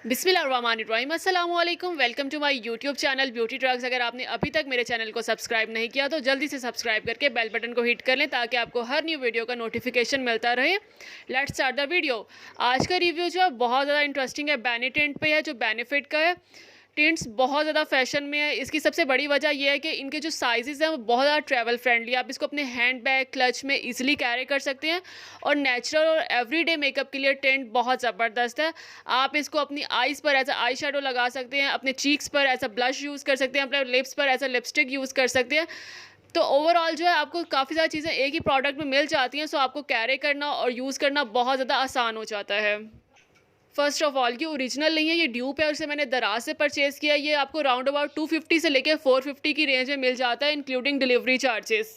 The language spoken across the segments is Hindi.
बिस्मिल्लाहिर्रहमानिर्रहीम अस्सलाम वालेकुम। Welcome to my YouTube channel beauty drugs. अगर आपने अभी तक मेरे चैनल को सब्सक्राइब नहीं किया तो जल्दी से सब्सक्राइब करके बेल बटन को हिट कर लें ताकि आपको हर न्यू वीडियो का नोटिफिकेशन मिलता रहे। Let's start the video. आज का रिव्यू जो है बहुत ज़्यादा इंटरेस्टिंग है, बेनेटिंट पे है जो बेनिफिट का है। टिंट्स बहुत ज़्यादा फैशन में है। इसकी सबसे बड़ी वजह यह है कि इनके जो साइजेस हैं वो बहुत ज़्यादा ट्रैवल फ्रेंडली है। आप इसको अपने हैंड बैग क्लच में इजीली कैरी कर सकते हैं और नेचुरल और एवरीडे मेकअप के लिए टिंट बहुत ज़बरदस्त है। आप इसको अपनी आईज़ पर एज अ आई शेडो लगा सकते हैं, अपने चीक्स पर एज अ ब्लश यूज़ कर सकते हैं, अपने लिप्स पर एज अ लिपस्टिक यूज़ कर सकते हैं। तो ओवरऑल जो है आपको काफ़ी सारी चीज़ें एक ही प्रोडक्ट में मिल जाती हैं, सो आपको कैरी करना और यूज़ करना बहुत ज़्यादा आसान हो जाता है। फर्स्ट ऑफ ऑल ये ओरिजिनल नहीं है, ये ड्यूप है और इसे मैंने दराज से परचेज़ किया। ये आपको राउंड अबाउट 250 से लेकर 450 की रेंज में मिल जाता है इंक्लूडिंग डिलीवरी चार्जेस।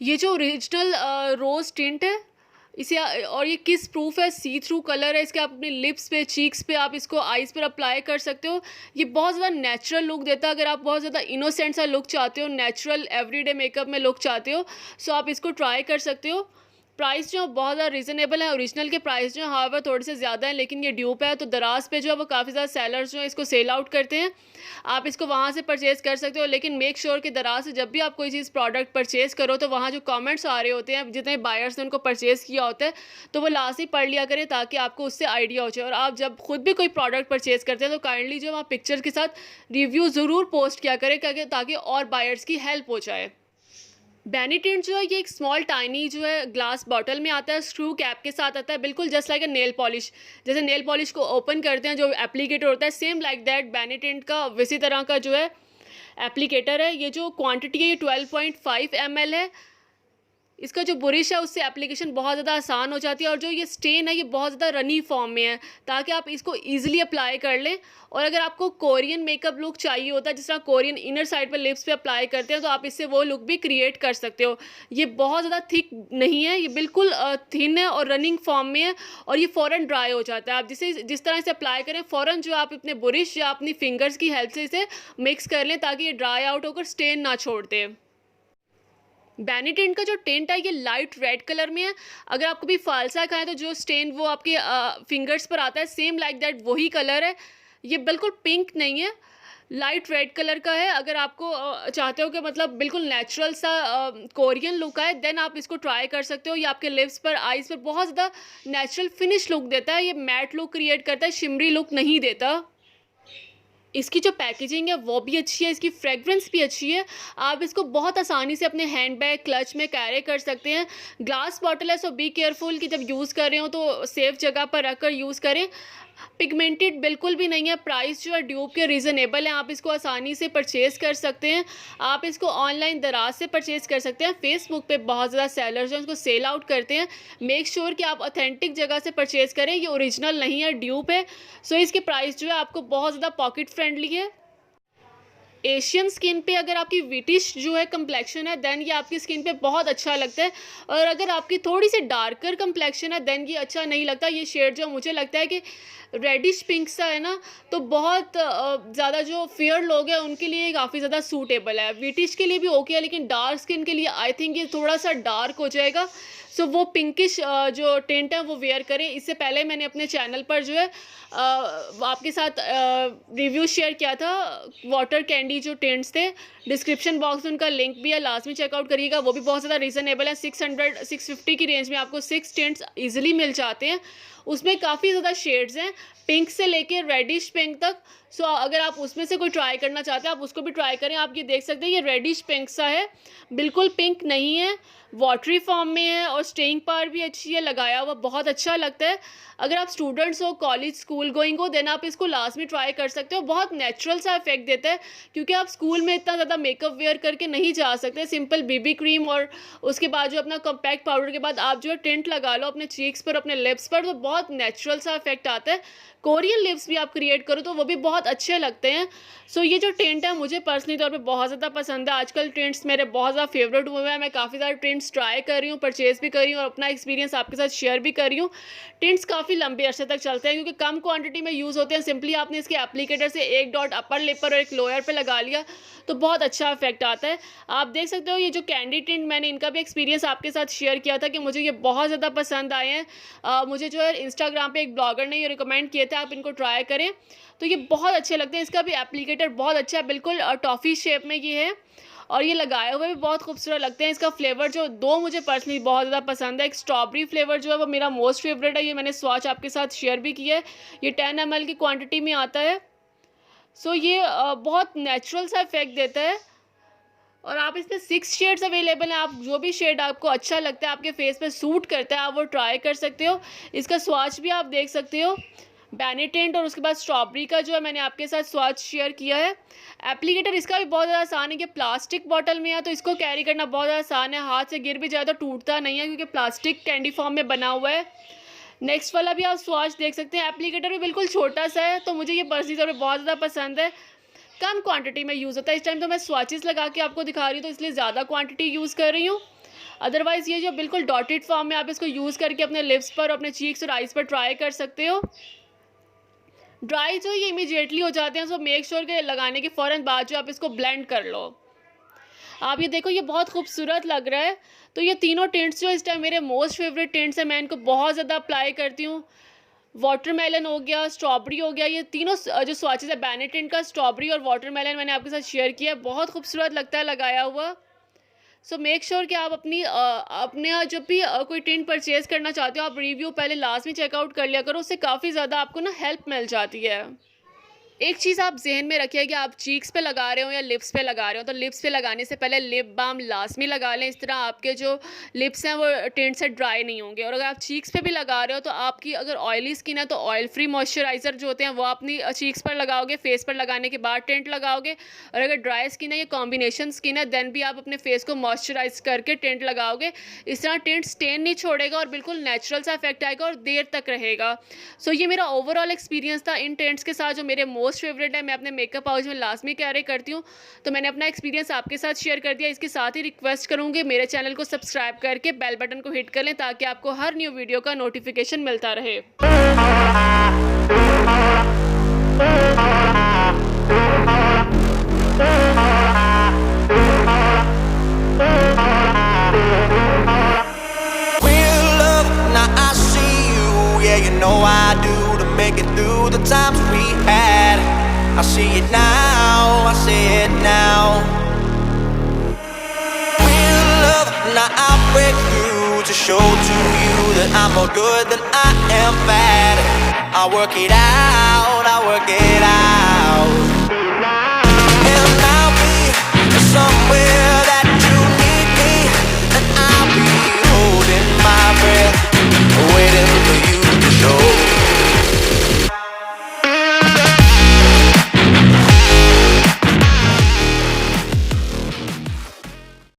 ये जो ओरिजिनल रोज़ टिंट है इसे और ये किस प्रूफ है, सी थ्रू कलर है। इसके आप अपने लिप्स पे, चीक्स पे, आप इसको आईज़ पर अप्लाई कर सकते हो। ये बहुत ज़्यादा नेचुरल लुक देता है। अगर आप बहुत ज़्यादा इनोसेंट सा लुक चाहते हो, नेचुरल एवरीडे मेकअप में लुक चाहते हो, सो आप इसको ट्राई कर सकते हो। प्राइस जो बहुत ज़्यादा रीज़नेबल है। ओरिजिनल के प्राइस जो है हाउएवर थोड़े से ज़्यादा है, लेकिन ये ड्यूप है तो दराज पे जो है वो काफ़ी ज़्यादा सेलर्स जो है इसको सेल आउट करते हैं। आप इसको वहाँ से परचेज़ कर सकते हो, लेकिन मेक श्योर कि दराज से जब भी आप कोई चीज़ प्रोडक्ट परचेज़ करो तो वहाँ जो कमेंट्स आ रहे होते हैं, जितने बायर्स ने उनको परचेज़ किया होता है, तो वो लास्ट ही पढ़ लिया करें ताकि आपको उससे आइडिया हो जाए। और आप जब खुद भी कोई प्रोडक्ट परचेज़ करते हैं तो काइंडली जो वहाँ पिक्चर के साथ रिव्यू ज़रूर पोस्ट किया करें ताकि और बायर्स की हेल्प हो जाए। बेनेटिंट जो है ये एक स्मॉल टाइनी जो है ग्लास बॉटल में आता है, स्क्रू कैप के साथ आता है, बिल्कुल just like a nail polish. जैसे नेल पॉलिश को ओपन करते हैं जो एप्लीकेटर होता है, सेम लाइक दैट बेनेटिंट का इसी तरह का जो है एप्लीकेटर है। ये जो क्वांटिटी है ये 12.5 ml है। इसका जो बुरिश है उससे एप्लीकेशन बहुत ज़्यादा आसान हो जाती है और जो ये स्टेन है ये बहुत ज़्यादा रनी फॉर्म में है ताकि आप इसको ईजिली अप्लाई कर लें। और अगर आपको कोरियन मेकअप लुक चाहिए होता है, जिस तरह कोरियन इनर साइड पर लिप्स पे अप्लाई करते हैं, तो आप इससे वो लुक भी क्रिएट कर सकते हो। ये बहुत ज़्यादा थिक नहीं है, ये बिल्कुल थिन है और रनिंग फॉर्म में है और ये फ़ौरन ड्राई हो जाता है। आप जिस तरह से अप्लाई करें फ़ौरन जो आप अपने बुरिश या अपनी फिंगर्स की हेल्प से इसे मिक्स कर लें ताकि ये ड्राई आउट होकर स्टेन ना छोड़ दे। बेनेटिंट का जो टिंट है ये लाइट रेड कलर में है। अगर आप कभी फालसा खाएं तो जो स्टेन वो आपके फिंगर्स पर आता है, सेम लाइक दैट वही कलर है। ये बिल्कुल पिंक नहीं है, लाइट रेड कलर का है। अगर आपको चाहते हो कि मतलब बिल्कुल नेचुरल सा कोरियन लुक आए, देन आप इसको ट्राई कर सकते हो। ये आपके लिप्स पर, आईज़ पर बहुत ज़्यादा नेचुरल फिनिश लुक देता है। ये मैट लुक क्रिएट करता है, शिमरी लुक नहीं देता। इसकी जो पैकेजिंग है वो भी अच्छी है, इसकी फ्रेगरेंस भी अच्छी है। आप इसको बहुत आसानी से अपने हैंड बैग क्लच में कैरी कर सकते हैं। ग्लास बॉटल है, सो बी केयरफुल कि जब यूज़ कर रहे हो तो सेफ़ जगह पर रखकर यूज़ करें। पिगमेंटेड बिल्कुल भी नहीं है। प्राइस जो है ड्यूब के रीज़नेबल है, आप इसको आसानी से परचेज़ कर सकते हैं। आप इसको ऑनलाइन दराज से परचेज़ कर सकते हैं। फेसबुक पे बहुत ज़्यादा सेलर्स हैं उसको सेल आउट करते हैं। मेक श्योर कि आप ऑथेंटिक जगह से परचेज़ करें। ये ओरिजिनल नहीं है, ड्यूब है। सो इसके प्राइस जो है आपको बहुत ज़्यादा पॉकेट फ्रेंडली है। एशियन स्किन पे अगर आपकी विटिश जो है कम्प्लेक्शन है देन ये आपकी स्किन पे बहुत अच्छा लगता है, और अगर आपकी थोड़ी सी डार्कर कम्प्लेक्शन है देन ये अच्छा नहीं लगता। ये शेड जो मुझे लगता है कि रेडिश पिंक सा है ना, तो बहुत ज़्यादा जो फेयर लोग हैं उनके लिए काफ़ी ज़्यादा सूटेबल है। विटिश के लिए भी ओके है, लेकिन डार्क स्किन के लिए आई थिंक ये थोड़ा सा डार्क हो जाएगा। सो वो पिंकिश जो टिंट है वो वेयर करें। इससे पहले मैंने अपने चैनल पर जो है आपके साथ रिव्यू शेयर किया था वाटर कैंडी जो टिंट्स थे। डिस्क्रिप्शन बॉक्स में उनका लिंक भी है, लाजमी चेकआउट करिएगा। वो भी बहुत ज़्यादा रीज़नेबल है। 650 की रेंज में आपको 6 टिंट्स ईजिली मिल जाते हैं। उसमें काफ़ी ज़्यादा शेड्स हैं, पिंक से लेके रेडिश पिंक तक। सो अगर आप उसमें से कोई ट्राई करना चाहते हैं आप उसको भी ट्राई करें। आप ये देख सकते हैं ये रेडिश पिंक सा है, बिल्कुल पिंक नहीं है, वाटरी फॉर्म में है और स्टेइंग पावर भी अच्छी है, लगाया हुआ बहुत अच्छा लगता है। अगर आप स्टूडेंट्स हो, कॉलेज स्कूल गोइंग हो, देन आप इसको लास्ट में ट्राई कर सकते हो। बहुत नेचुरल सा इफेक्ट देता है क्योंकि आप स्कूल में इतना ज़्यादा मेकअप वेयर करके नहीं जा सकते। सिंपल बीबी क्रीम और उसके बाद जो अपना कॉम्पैक्ट पाउडर के बाद आप जो है टिंट लगा लो अपने चीक्स पर, अपने लिप्स पर, तो बहुत नेचुरल सा इफेक्ट आता है। कोरियन लिप्स भी आप क्रिएट करो तो वो भी बहुत अच्छे लगते हैं। सो ये जो टिंट है मुझे पर्सनली तौर पे बहुत ज़्यादा पसंद है। आजकल टिंट्स मेरे बहुत ज़्यादा फेवरेट हुए हैं। मैं काफ़ी ज़्यादा टिंट्स ट्राई कर रही हूँ, परचेज़ भी कर रही हूँ और अपना एक्सपीरियंस आपके साथ शेयर भी कर रही हूँ। टिंट्स काफ़ी लंबे अरसे तक चलते हैं क्योंकि कम क्वांटिटी में यूज़ होते हैं। सिंपली आपने इसके एप्लीकेटर से एक डॉट अपर लिप पर और एक लोअर पर लगा लिया तो बहुत अच्छा इफेक्ट आता है। आप देख सकते हो ये जो कैंडी टिंट, मैंने इनका भी एक्सपीरियंस आपके साथ शेयर किया था कि मुझे ये बहुत ज़्यादा पसंद आए हैं। मुझे जो है इंस्टाग्राम पे एक ब्लॉगर ने ये रिकमेंड किए थे, आप इनको ट्राई करें। तो ये बहुत अच्छे लगते हैं, इसका भी एप्लीकेटर बहुत अच्छा है, बिल्कुल टॉफ़ी शेप में ये है और ये लगाए हुए भी बहुत खूबसूरत लगते हैं। इसका फ्लेवर जो दो मुझे पर्सनली बहुत ज़्यादा पसंद है। एक स्ट्रॉबेरी फ्लेवर जो है वो मेरा मोस्ट फेवरेट है, ये मैंने स्वॉच आपके साथ शेयर भी किया है। ये 10 ml की क्वांटिटी में आता है। सो ये बहुत नेचुरल सा इफेक्ट देता है और आप इसमें 6 शेड्स अवेलेबल हैं। आप जो भी शेड आपको अच्छा लगता है, आपके फेस पे सूट करता है, आप वो ट्राई कर सकते हो। इसका स्वॉच भी आप देख सकते हो, बेनेटेंट और उसके बाद स्ट्रॉबेरी का जो है मैंने आपके साथ स्वॉच शेयर किया है। एप्लीकेटर इसका भी बहुत ज़्यादा आसान है कि प्लास्टिक बॉटल में है तो इसको कैरी करना बहुत ज़्यादा आसान है, हाथ से गिर भी जाए तो टूटता नहीं है क्योंकि प्लास्टिक कैंडी फॉर्म में बना हुआ है। नेक्स्ट वाला भी आप स्वॉच देख सकते हैं, एप्लीकेटर भी बिल्कुल छोटा सा है, तो मुझे ये पर्सनली तौर पर बहुत ज़्यादा पसंद है। कम क्वांटिटी में यूज़ होता है। इस टाइम तो मैं स्वॉचेस लगा के आपको दिखा रही हूँ तो इसलिए ज़्यादा क्वांटिटी यूज़ कर रही हूँ। अदरवाइज़ ये जो बिल्कुल डॉटेड फॉर्म में आप इसको यूज़ करके अपने लिप्स पर, अपने चीक्स और आइज़ पर ट्राई कर सकते हो। ड्राई जो ये इमीडिएटली हो जाते हैं, सो मेक श्योर के लगाने के फ़ौरन बाद जो आप इसको ब्लेंड कर लो। आप ये देखो, ये बहुत खूबसूरत लग रहा है। तो ये तीनों टिंट्स जो इस टाइम मेरे मोस्ट फेवरेट टिंट्स हैं, मैं इनको बहुत ज़्यादा अप्लाई करती हूँ। वाटरमेलन हो गया, स्ट्रॉबेरी हो गया, ये तीनों जो स्वॉचेस है बेनेटिंट का, स्ट्रॉबेरी और वाटरमेलन मैंने आपके साथ शेयर किया है। बहुत खूबसूरत लगता है लगाया हुआ। सो मेक श्योर कि आप अपने जब भी कोई टिंट परचेज करना चाहते हो, आप रिव्यू पहले लास्ट में चेकआउट कर लिया करो, उससे काफ़ी ज़्यादा आपको ना हेल्प मिल जाती है। एक चीज़ आप जहन में रखिए कि आप चीक्स पे लगा रहे हो या लिप्स पे लगा रहे हो, तो लिप्स पे लगाने से पहले लिप बाम लास्ट में लगा लें। इस तरह आपके जो लिप्स हैं वो टिंट से ड्राई नहीं होंगे। और अगर आप चीक्स पे भी लगा रहे हो तो आपकी अगर ऑयली स्किन है तो ऑयल फ्री मॉइस्चराइज़र जो होते हैं वो अपनी चीक्स पर लगाओगे, फेस पर लगाने के बाद टिंट लगाओगे। और अगर ड्राई स्किन है या कॉम्बिनेशन स्किन है देन भी आप अपने फेस को मॉइस्चराइज करके टिंट लगाओगे। इस तरह टिंट स्टेन नहीं छोड़ेगा और बिल्कुल नेचुरल सा इफेक्ट आएगा और देर तक रहेगा। सो ये मेरा ओवरऑल एक्सपीरियंस था इन टिंट्स के साथ जो मेरे मोस्ट फेवरेट है। मैं अपने मेकअप पाउच में लास्ट में कैरी करती हूँ, तो मैंने अपना एक्सपीरियंस आपके साथ शेयर कर दिया। इसके साथ ही रिक्वेस्ट करूँगी मेरे चैनल को सब्सक्राइब करके बेल बटन को हिट कर लें ताकि आपको हर न्यू वीडियो का नोटिफिकेशन मिलता रहे। I see it now, I see it now. Real love, now I break through to show to you that I'm more good than I am bad. I work it out, I work it out. And I'll be somewhere that you need me, and I'll be holding my breath, waiting for you to show.